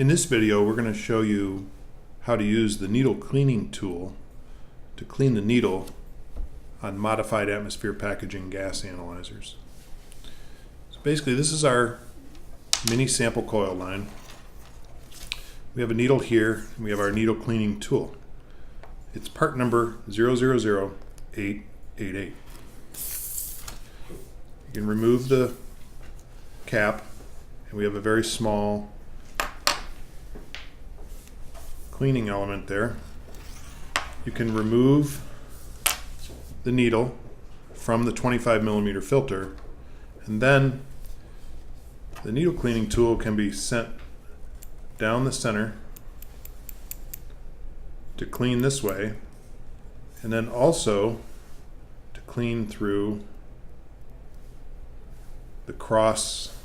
In this video, we're going to show you how to use the needle cleaning tool to clean the needle on modified atmosphere packaging gas analyzers. So basically, this is our mini sample coil line. We have a needle here, and we have our needle cleaning tool. It's part number 000888. You can remove the cap, and we have a very small cleaning element there. You can remove the needle from the 25 millimeter filter, and then the needle cleaning tool can be sent down the center to clean this way, and then also to clean through the cross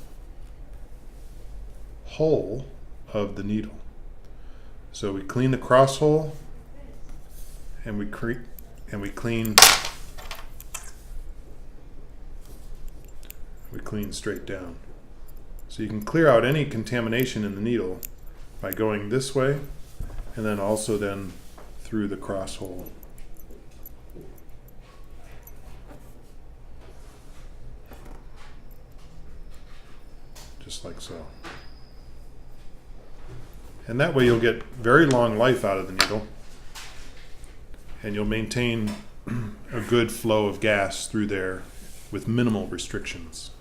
hole of the needle. So we clean the cross hole, and we clean straight down. So you can clear out any contamination in the needle by going this way, and then also then through the cross hole. Just like so. And that way you'll get very long life out of the needle, and you'll maintain a good flow of gas through there with minimal restrictions.